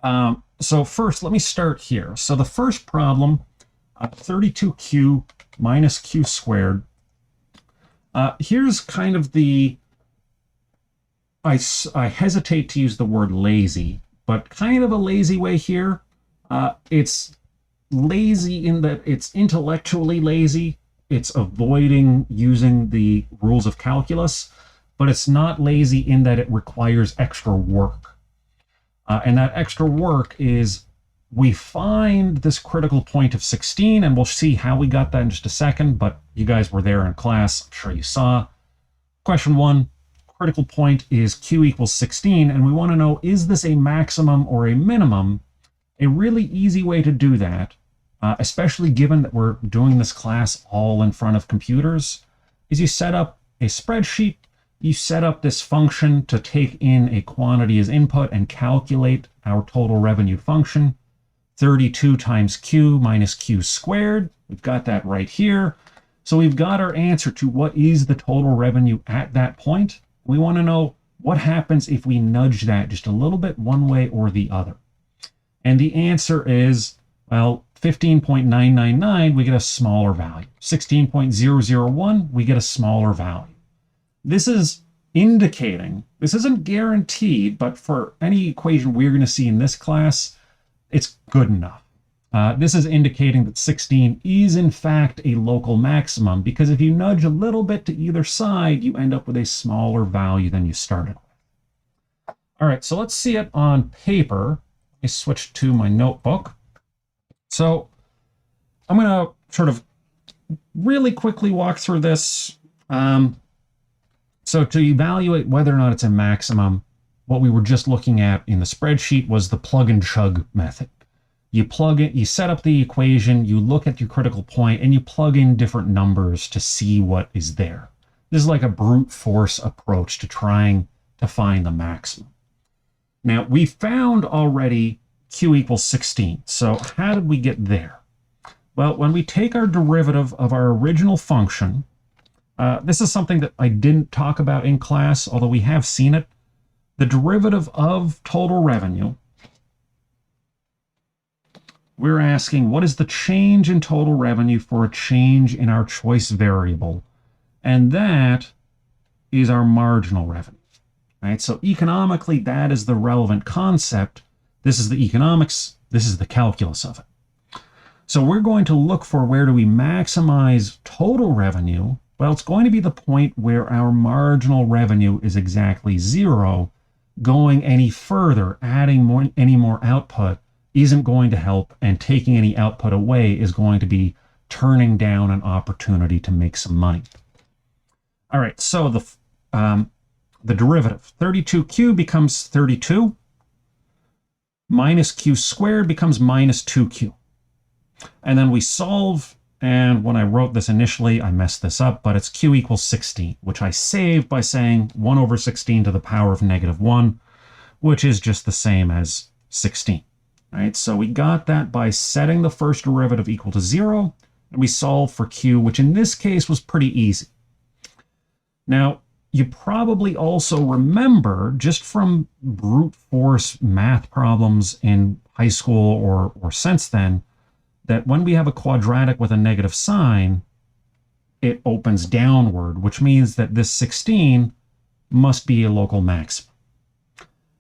So first, let me start here. So the first problem, 32q minus q squared. Here's kind of the, I hesitate to use the word lazy, but kind of a lazy way here. It's lazy in that it's intellectually lazy. It's avoiding using the rules of calculus, but it's not lazy in that it requires extra work. And that extra work is we find this critical point of 16, and we'll see how we got that in just a second, but you guys were there in class. I'm sure you saw. Question 1, critical point is q equals 16, and we want to know, is this a maximum or a minimum? A really easy way to do that, especially given that we're doing this class all in front of computers, is you set up a spreadsheet. You set up this function to take in a quantity as input and calculate our total revenue function. 32 times q minus q squared. We've got that right here. So we've got our answer to what is the total revenue at that point. We want to know what happens if we nudge that just a little bit one way or the other. And the answer is, well, 15.999, we get a smaller value. 16.001, we get a smaller value. This is indicating, this isn't guaranteed, but for any equation we're going to see in this class, it's good enough. This is indicating that 16 is in fact a local maximum, because if you nudge a little bit to either side, you end up with a smaller value than you started with. All right, so let's see it on paper. I switch to my notebook. So I'm going to sort of really quickly walk through this. So to evaluate whether or not it's a maximum, what we were just looking at in the spreadsheet was the plug and chug method. You plug it, you set up the equation, you look at your critical point, and you plug in different numbers to see what is there. This is like a brute force approach to trying to find the maximum. Now, we found already q equals 16. So how did we get there? Well, when we take our derivative of our original function, this is something that I didn't talk about in class, although we have seen it. The derivative of total revenue, we're asking what is the change in total revenue for a change in our choice variable, and that is our marginal revenue. Right? So economically, that is the relevant concept. This is the economics, this is the calculus of it. So we're going to look for where do we maximize total revenue. Well, it's going to be the point where our marginal revenue is exactly 0. Going any further, adding any more output isn't going to help, and taking any output away is going to be turning down an opportunity to make some money. All right, so the derivative, 32q becomes 32, minus q squared becomes minus 2q. And then we solve, and when I wrote this initially, I messed this up, but it's q equals 16, which I saved by saying 1 over 16 to the power of -1, which is just the same as 16. Right? So we got that by setting the first derivative equal to 0, and we solve for q, which in this case was pretty easy. Now, you probably also remember, just from brute force math problems in high school or since then, that when we have a quadratic with a negative sign, it opens downward, which means that this 16 must be a local maximum.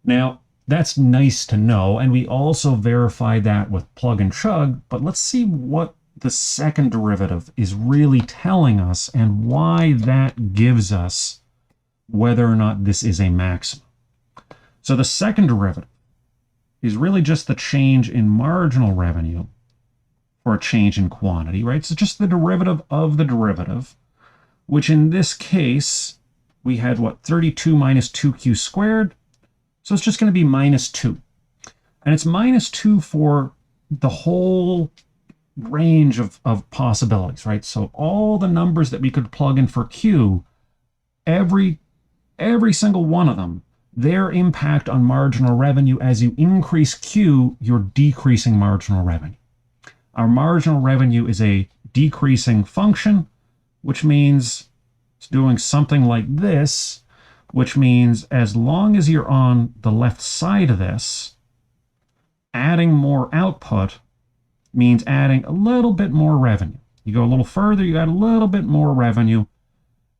Now, that's nice to know, and we also verified that with plug and chug, but let's see what the second derivative is really telling us and why that gives us whether or not this is a maximum. So the second derivative is really just the change in marginal revenue for a change in quantity, right? So just the derivative of the derivative, which in this case, we had what, 32 minus 2q squared. So it's just going to be -2. And it's -2 for the whole range of possibilities, right? So all the numbers that we could plug in for q, every single one of them, their impact on marginal revenue, as you increase q, you're decreasing marginal revenue. Our marginal revenue is a decreasing function, which means it's doing something like this, which means as long as you're on the left side of this, adding more output means adding a little bit more revenue. You go a little further, you add a little bit more revenue,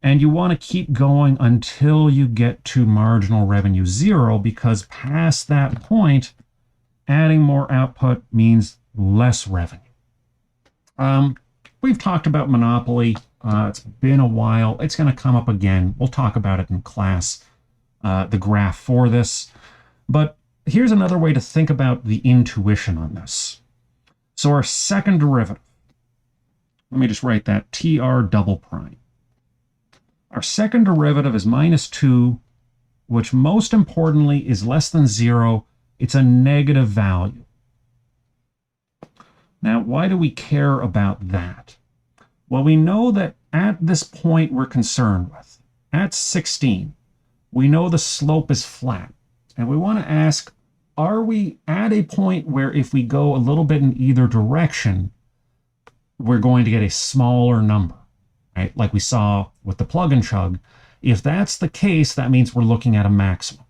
and you want to keep going until you get to marginal revenue 0, because past that point, adding more output means less revenue. We've talked about monopoly. It's been a while. It's going to come up again. We'll talk about it in class, the graph for this. But here's another way to think about the intuition on this. So our second derivative, let me just write that, TR double prime. Our second derivative is minus 2, which most importantly is less than 0. It's a negative value. Now, why do we care about that? Well, we know that at this point we're concerned with, at 16, we know the slope is flat. And we want to ask, are we at a point where if we go a little bit in either direction, we're going to get a smaller number, right? Like we saw with the plug and chug. If that's the case, that means we're looking at a maximum.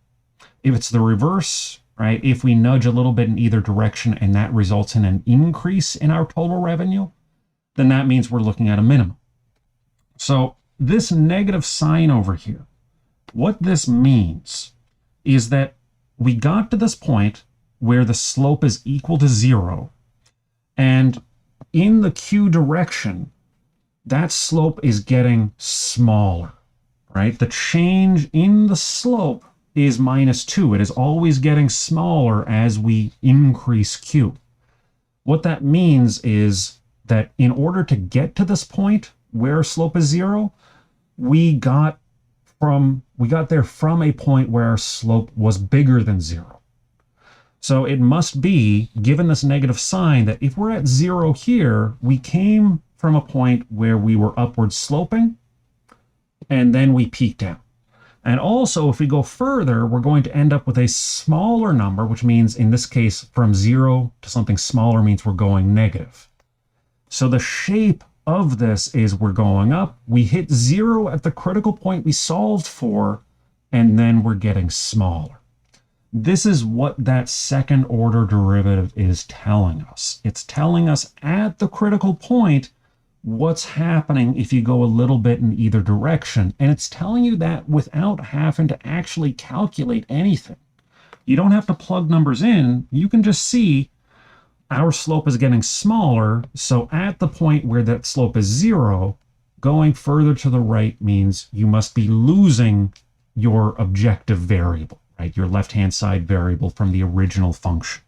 If it's the reverse, right? If we nudge a little bit in either direction and that results in an increase in our total revenue, then that means we're looking at a minimum. So this negative sign over here, what this means is that we got to this point where the slope is equal to 0, and in the Q direction, that slope is getting smaller, right? The change in the slope is minus 2. It is always getting smaller as we increase Q. What that means is that in order to get to this point where slope is 0, we got there from a point where our slope was bigger than 0. So it must be, given this negative sign, that if we're at 0 here, we came from a point where we were upward sloping, and then we peaked out. And also, if we go further, we're going to end up with a smaller number, which means, in this case, from 0 to something smaller means we're going negative. So the shape of this is we're going up, we hit 0 at the critical point we solved for, and then we're getting smaller. This is what that second order derivative is telling us. It's telling us at the critical point what's happening if you go a little bit in either direction. And it's telling you that without having to actually calculate anything. You don't have to plug numbers in. You can just see our slope is getting smaller. So at the point where that slope is 0, going further to the right means you must be losing your objective variable, right? Your left-hand side variable from the original function.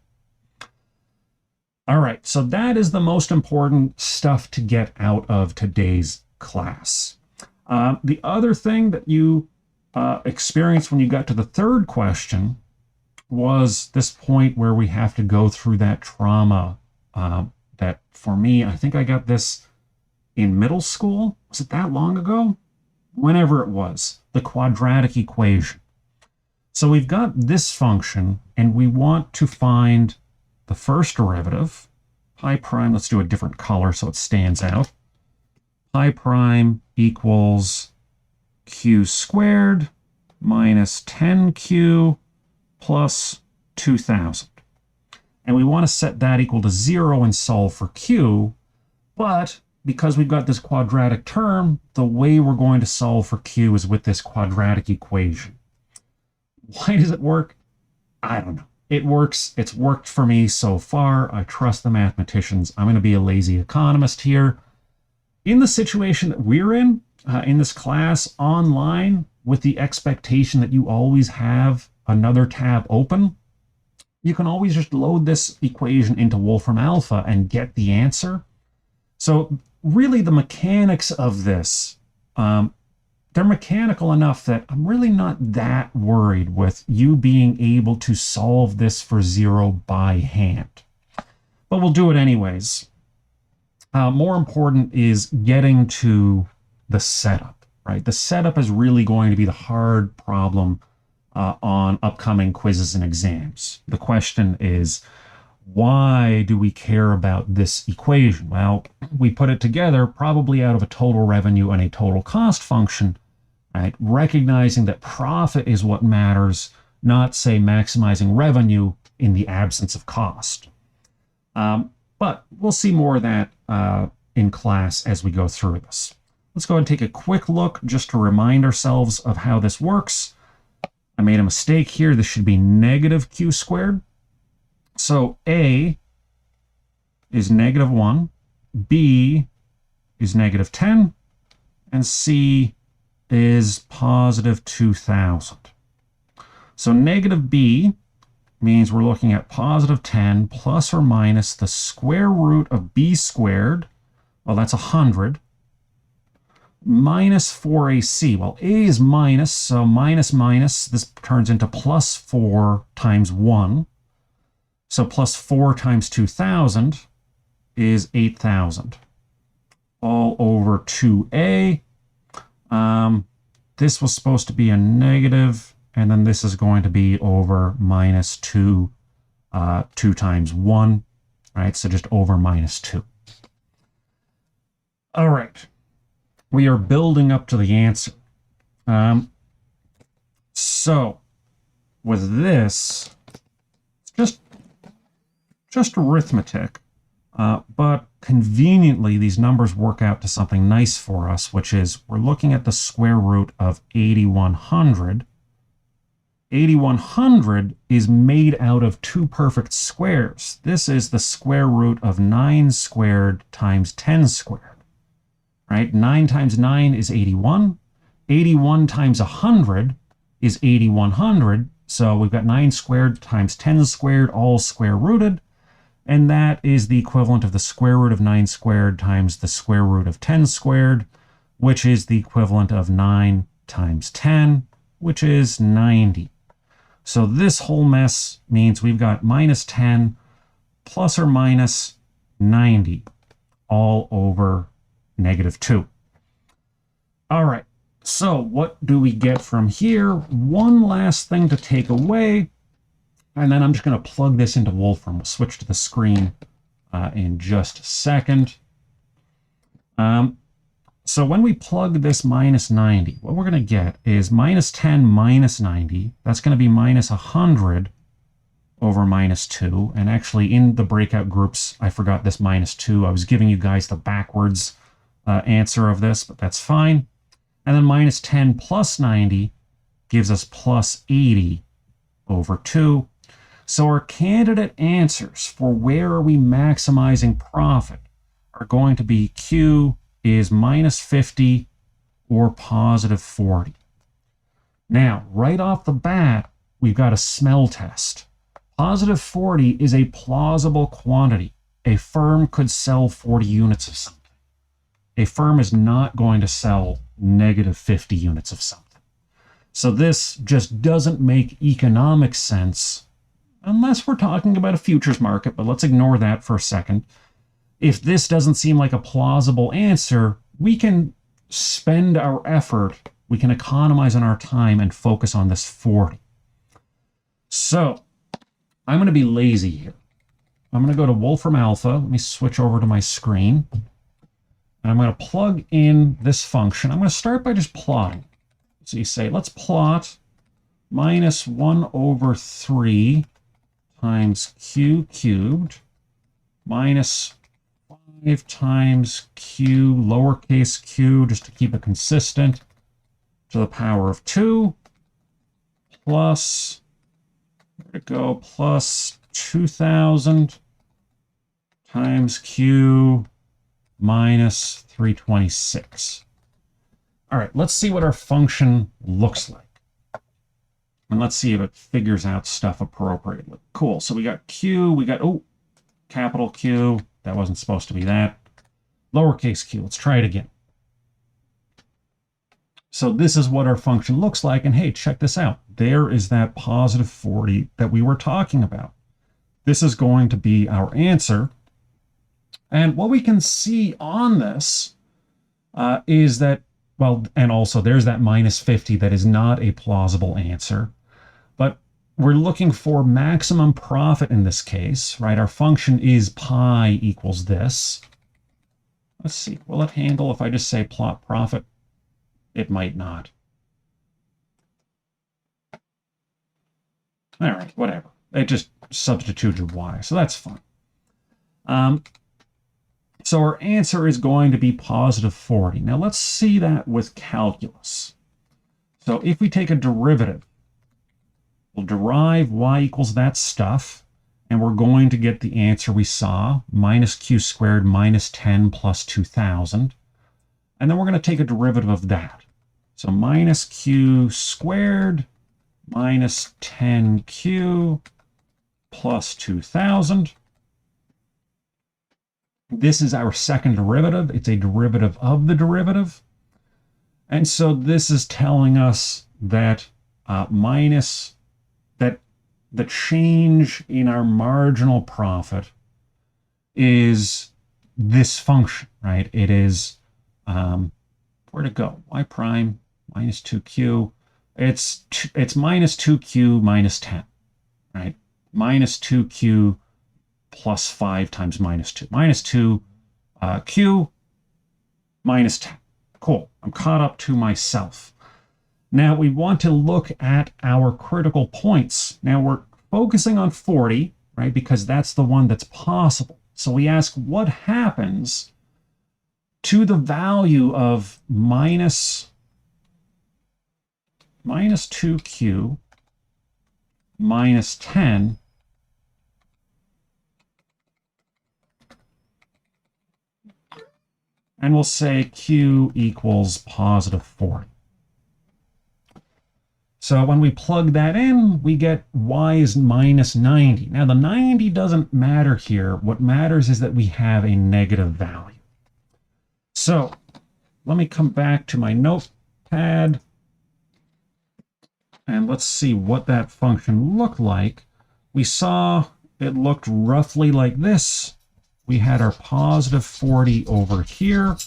All right, so that is the most important stuff to get out of today's class. The other thing that you experienced when you got to the third question was this point where we have to go through that trauma that, for me, I think I got this in middle school. Was it that long ago? Whenever it was, the quadratic equation. So we've got this function, and we want to find the first derivative, pi prime. Let's do a different color so it stands out. Pi prime equals q squared minus 10q plus 2000. And we want to set that equal to 0 and solve for q, but because we've got this quadratic term, the way we're going to solve for q is with this quadratic equation. Why does it work? I don't know. It works. It's worked for me so far. I trust the mathematicians. I'm going to be a lazy economist here. In the situation that we're in this class online, with the expectation that you always have another tab open, you can always just load this equation into Wolfram Alpha and get the answer. So really the mechanics of this, they're mechanical enough that I'm really not that worried with you being able to solve this for 0 by hand. But we'll do it anyways. More important is getting to the setup, right? The setup is really going to be the hard problem on upcoming quizzes and exams. The question is, why do we care about this equation? Well, we put it together probably out of a total revenue and a total cost function, right? Recognizing that profit is what matters, not, say, maximizing revenue in the absence of cost. But we'll see more of that in class as we go through this. Let's go ahead and take a quick look just to remind ourselves of how this works. I made a mistake here. This should be negative q squared. So A is negative 1, B is negative 10, and C is positive 2,000. So negative B means we're looking at positive 10 plus or minus the square root of B squared. Well, that's 100. Minus 4AC. Well, A is minus, so minus minus, this turns into plus 4 times 1. So plus 4 times 2,000 is 8,000. All over 2A. This was supposed to be a negative, and then this is going to be over minus 2, 2 times 1, right? So just over minus 2. All right. We are building up to the answer. So with this, just arithmetic, but conveniently these numbers work out to something nice for us, which is we're looking at the square root of 8100. 8100 is made out of two perfect squares. This is the square root of 9 squared times 10 squared. Right? 9 times 9 is 81. 81 times 100 is 8100. So we've got 9 squared times 10 squared, all square rooted. And that is the equivalent of the square root of 9 squared times the square root of 10 squared, which is the equivalent of 9 times 10, which is 90. So this whole mess means we've got minus 10 plus or minus 90 all over negative 2. All right, so what do we get from here? One last thing to take away, and then I'm just going to plug this into Wolfram. We'll switch to the screen in just a second. So when we plug this minus 90, what we're going to get is minus 10 minus 90. That's going to be minus 100 over minus 2. And actually in the breakout groups, I forgot this minus 2. I was giving you guys the backwards answer of this, but that's fine. And then minus 10 plus 90 gives us plus 80 over 2. So our candidate answers for where are we maximizing profit are going to be Q is minus 50 or positive 40. Now, right off the bat, we've got a smell test. Positive 40 is a plausible quantity. A firm could sell 40 units of something. A firm is not going to sell negative 50 units of something. So this just doesn't make economic sense unless we're talking about a futures market, but let's ignore that for a second. If this doesn't seem like a plausible answer, we can spend our effort, we can economize on our time and focus on this 40. So I'm going to be lazy here. I'm going to go to Wolfram Alpha. Let me switch over to my screen. And I'm going to plug in this function. I'm going to start by just plotting. So you say, let's plot minus 1 over 3 times q cubed minus 5 times q lowercase q, just to keep it consistent, to the power of 2, plus, where to go, plus 2000 times q minus 326. All right, let's see what our function looks like. And let's see if it figures out stuff appropriately. Cool, so we got q, we got, oh, capital Q. That wasn't supposed to be that. Lowercase q, let's try it again. So this is what our function looks like, and hey, check this out. There is that positive 40 that we were talking about. This is going to be our answer. And what we can see on this is that, well, and also there's that minus 50 that is not a plausible answer. But we're looking for maximum profit in this case, right? Our function is pi equals this. Let's see, will it handle if I just say plot profit? It might not. All right, whatever. It just substituted y, so that's fine. So our answer is going to be positive 40. Now let's see that with calculus. So if we take a derivative, we'll derive y equals that stuff, and we're going to get the answer we saw, minus q squared minus 10 plus 2,000. And then we're going to take a derivative of that. So minus q squared minus 10q plus 2,000. This is our second derivative. It's a derivative of the derivative. And so this is telling us that that the change in our marginal profit is this function, right? It is, where'd it go? Y prime minus 2q. It's minus 2q minus 10, right? Minus 2q plus 5 times minus 2. Minus 2 q minus 10. Cool. I'm caught up to myself. Now we want to look at our critical points. Now we're focusing on 40, right? Because that's the one that's possible. So we ask what happens to the value of minus 2q minus 10 and we'll say q equals positive 40. So when we plug that in, we get y is minus 90. Now the 90 doesn't matter here. What matters is that we have a negative value. So let me come back to my notepad and let's see what that function looked like. We saw it looked roughly like this. We had our positive 40 over here.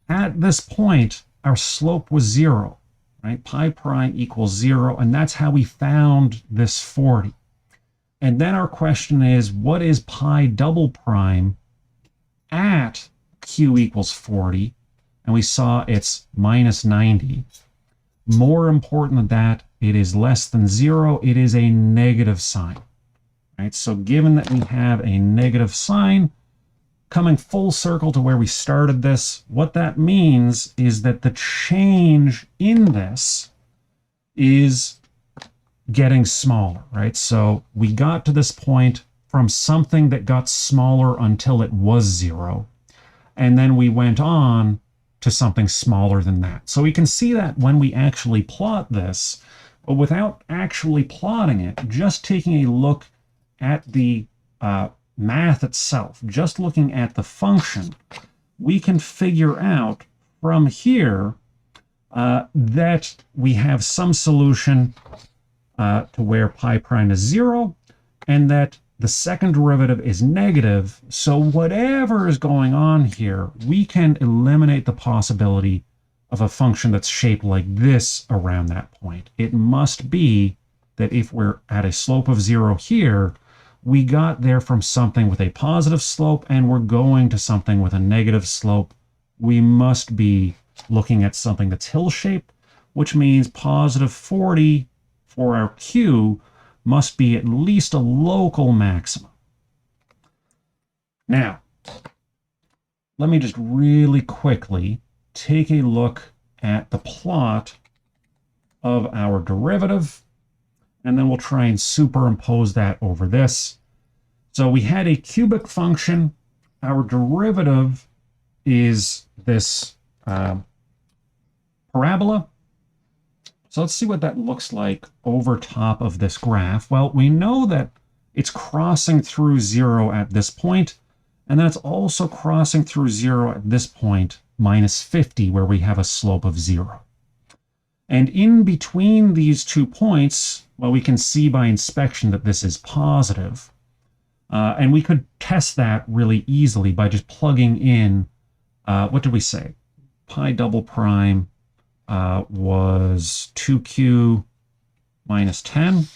At this point, our slope was 0. Right? Pi prime equals 0, and that's how we found this 40. And then our question is, what is pi double prime at q equals 40? And we saw it's minus 90. More important than that, it is less than 0. It is a negative sign. Right? So given that we have a negative sign, coming full circle to where we started this, what that means is that the change in this is getting smaller, right? So we got to this point from something that got smaller until it was 0, and then we went on to something smaller than that. So we can see that when we actually plot this, but without actually plotting it, just taking a look at the math itself, just looking at the function, we can figure out from here that we have some solution to where pi prime is 0, and that the second derivative is negative. So whatever is going on here, we can eliminate the possibility of a function that's shaped like this around that point. It must be that if we're at a slope of 0 here, we got there from something with a positive slope and we're going to something with a negative slope. We must be looking at something that's hill-shaped, which means positive 40 for our q must be at least a local maximum. Now, let me just really quickly take a look at the plot of our derivative, and then we'll try and superimpose that over this. So we had a cubic function. Our derivative is this parabola. So let's see what that looks like over top of this graph. Well, we know that it's crossing through 0 at this point, and that's also crossing through 0 at this point, minus 50, where we have a slope of 0. And in between these 2 points, well, we can see by inspection that this is positive. And we could test that really easily by just plugging in, what did we say? Pi double prime was 2q minus 10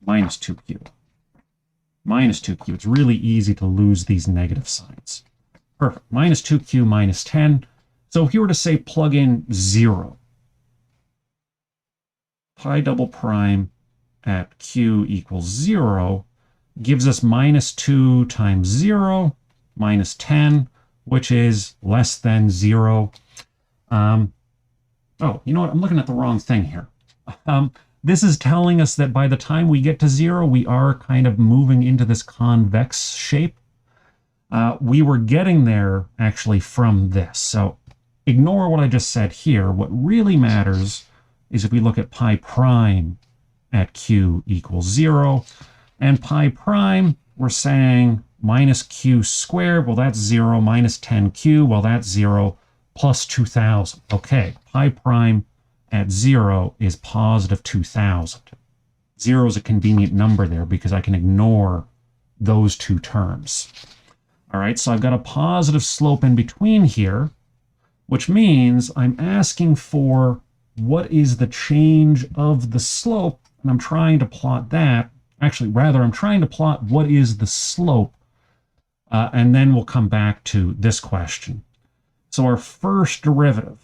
minus 2q. Minus 2q. It's really easy to lose these negative signs. Perfect. Minus 2q minus 10. So if you were to say plug in 0, pi double prime at q equals 0 gives us minus 2 times 0, minus 10, which is less than 0. Oh, you know what? I'm looking at the wrong thing here. This is telling us that by the time we get to 0, we are kind of moving into this convex shape. We were getting there actually from this. So ignore what I just said here. What really matters is if we look at pi prime at q equals 0, and pi prime, we're saying minus q squared, well, that's 0, minus 10q, well, that's 0, plus 2,000. Okay, pi prime at 0 is positive 2,000. 0 is a convenient number there because I can ignore those two terms. All right, so I've got a positive slope in between here, which means I'm asking for what is the change of the slope, and I'm trying to plot that. Actually, rather, I'm trying to plot what is the slope, and then we'll come back to this question. So our first derivative,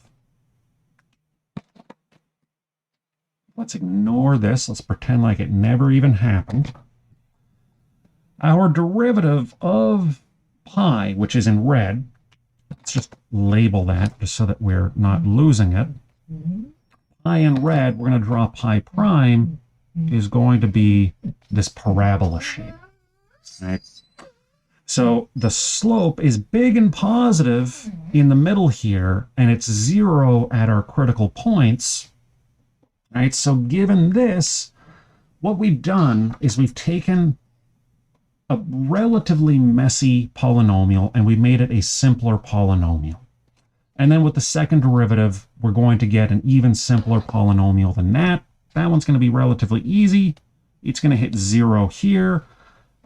let's ignore this. Let's pretend like it never even happened. Our derivative of pi, which is in red, let's just label that just so that we're not losing it. Pi in red, we're going to draw pi prime, is going to be this parabola shape. Right? So the slope is big and positive in the middle here, and it's 0 at our critical points. Right? So given this, what we've done is we've taken a relatively messy polynomial and we've made it a simpler polynomial. And then with the second derivative, we're going to get an even simpler polynomial than that. That one's going to be relatively easy. It's going to hit 0 here.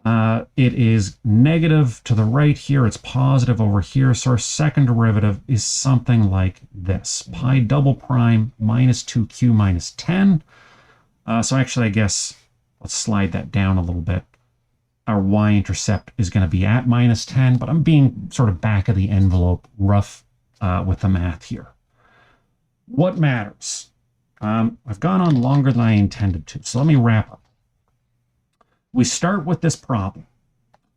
It is negative to the right here. It's positive over here. So our second derivative is something like this. Pi double prime minus 2q minus 10. So actually, I guess let's slide that down a little bit. Our y-intercept is going to be at minus 10, but I'm being sort of back of the envelope rough with the math here. What matters? I've gone on longer than I intended to, so let me wrap up. We start with this problem.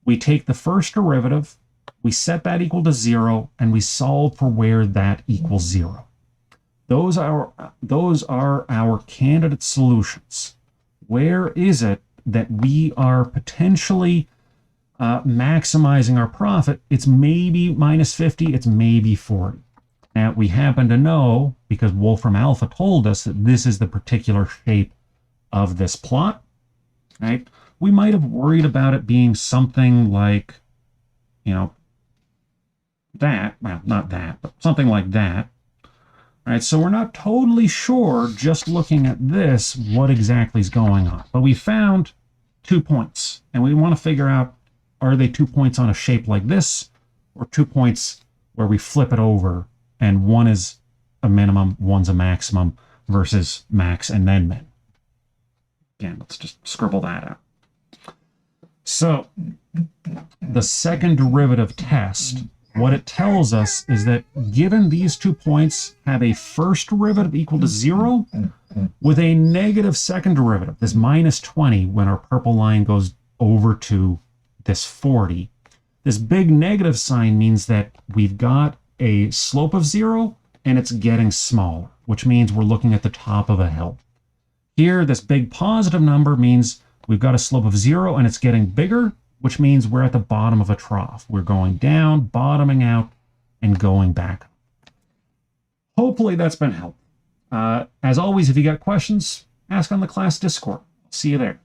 We take the first derivative, we set that equal to 0, and we solve for where that equals 0. Those are our candidate solutions. Where is it that we are potentially maximizing our profit? It's maybe minus 50, it's maybe 40. Now, we happen to know, because Wolfram Alpha told us that this is the particular shape of this plot, right? We might have worried about it being something like, you know, that. Well, not that, but something like that. All right, so we're not totally sure, just looking at this, what exactly is going on. But we found 2 points, and we want to figure out, are they 2 points on a shape like this, or 2 points where we flip it over and one is a minimum, one's a maximum, versus max and then min. Again, let's just scribble that out. So the second derivative test, what it tells us is that given these 2 points have a first derivative equal to 0 with a negative second derivative, this minus 20 when our purple line goes over to this 40, this big negative sign means that we've got a slope of 0 and it's getting smaller, which means we're looking at the top of a hill. Here, this big positive number means we've got a slope of 0 and it's getting bigger, which means we're at the bottom of a trough. We're going down, bottoming out, and going back. Hopefully that's been helpful. As always, if you got questions, ask on the class Discord. See you there.